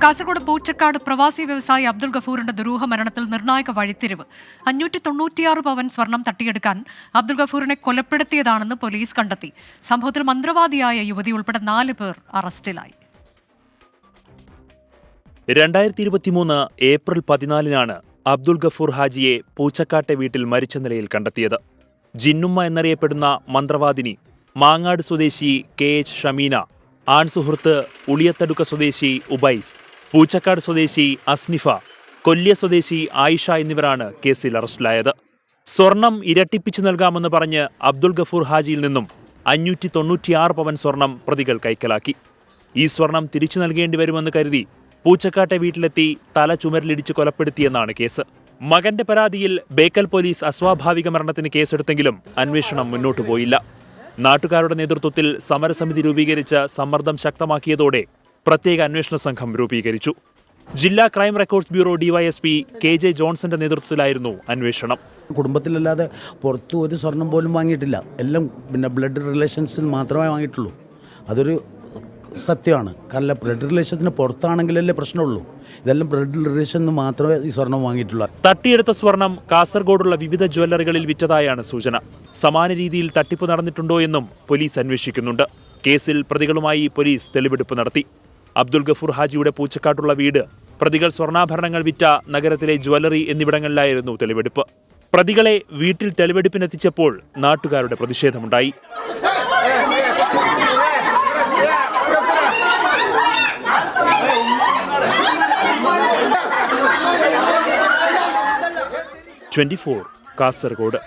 കാസർഗോഡ് പൂച്ചക്കാട് പ്രവാസി വ്യവസായി അബ്ദുൾ ഗഫൂറിന്റെ ദുരൂഹ മരണത്തിൽ നിർണായക വഴിത്തിരിവ്. 596 പവൻ സ്വർണം തട്ടിയെടുക്കാൻ അബ്ദുൾ ഗഫൂറിനെ കൊലപ്പെടുത്തിയതാണെന്ന് പോലീസ് കണ്ടെത്തി. സംഭവത്തിൽ മന്ത്രവാദിയായ യുവതി ഉൾപ്പെടെ 4 പേർ അറസ്റ്റിലായി. 2023 ഏപ്രിൽ 14 അബ്ദുൾ ഗഫൂർ ഹാജിയെ പൂച്ചക്കാട്ടെ വീട്ടിൽ മരിച്ച നിലയിൽ കണ്ടെത്തിയത്. ജിന്നുമ്മ എന്നറിയപ്പെടുന്ന മന്ത്രവാദിനി മാങ്ങാട് സ്വദേശി KH ഷമീന, ആൺസുഹൃത്ത് ഉളിയത്തടുക്ക സ്വദേശി ഉബൈസ്, പൂച്ചക്കാട് സ്വദേശി അസ്നിഫ, കൊല്ലിയ സ്വദേശി ആയിഷ എന്നിവരാണ് കേസിൽ അറസ്റ്റിലായത്. സ്വർണം ഇരട്ടിപ്പിച്ചു നൽകാമെന്ന് പറഞ്ഞ് അബ്ദുൾ ഗഫൂർ ഹാജിയിൽ നിന്നും 596 പവൻ സ്വർണം പ്രതികൾ കൈക്കലാക്കി. ഈ സ്വർണം തിരിച്ചു നൽകേണ്ടി വരുമെന്ന് കരുതി പൂച്ചക്കാട്ടെ വീട്ടിലെത്തി തല ചുമരിലിടിച്ച് കൊലപ്പെടുത്തിയെന്നാണ് കേസ്. മകന്റെ പരാതിയിൽ ബേക്കൽ പോലീസ് അസ്വാഭാവിക മരണത്തിന് കേസെടുത്തെങ്കിലും അന്വേഷണം മുന്നോട്ടു പോയില്ല. നാട്ടുകാരുടെ നേതൃത്വത്തിൽ സമരസമിതി രൂപീകരിച്ച് സമ്മർദ്ദം ശക്തമാക്കിയതോടെ പ്രത്യേക അന്വേഷണ സംഘം രൂപീകരിച്ചു. ജില്ലാ crime records bureau DYSP KJ ജോൺസന്റെ നേതൃത്വത്തിലായിരുന്നു അന്വേഷണം. കുടുംബത്തിലല്ലാതെ പുറത്തു ഒരു സ്വർണം പോലും വാങ്ങിയിട്ടില്ല. എല്ലാം ബ്ലഡ് റിലേഷൻസിൽ മാത്രമേ വാങ്ങിയിട്ടുള്ളൂ. അതൊരു സത്യമാണ്. കാരണം ബ്ലഡ് റിലേഷൻസിന് പുറത്താണെങ്കിലല്ലേ പ്രശ്നമുള്ളൂ. ഇതെല്ലാം ബ്ലഡ് റിലേഷന് മാത്രമേ ഈ സ്വർണം വാങ്ങിയിട്ടുള്ളൂ. തട്ടിയെടുത്ത സ്വർണം കാസർഗോഡുള്ള വിവിധ ജ്വല്ലറികളിൽ വിറ്റതായാണ് സൂചന. സമാന രീതിയിൽ തട്ടിപ്പ് നടന്നിട്ടുണ്ടോ എന്നും പോലീസ് അന്വേഷിക്കുന്നുണ്ട്. കേസിൽ പ്രതികളുമായി പോലീസ് തെളിവെടുപ്പ് നടത്തി. അബ്ദുൾ ഗഫൂർ ഹാജിയുടെ പൂച്ചക്കാട്ടുള്ള വീട്, പ്രതികൾ സ്വർണ്ണാഭരണങ്ങൾ വിറ്റ നഗരത്തിലെ ജ്വല്ലറി എന്നിവിടങ്ങളിലായിരുന്നു തെളിവെടുപ്പ്. പ്രതികളെ വീട്ടിൽ തെളിവെടുപ്പിനെത്തിച്ചപ്പോൾ നാട്ടുകാരുടെ പ്രതിഷേധമുണ്ടായി. കാസർഗോഡ്.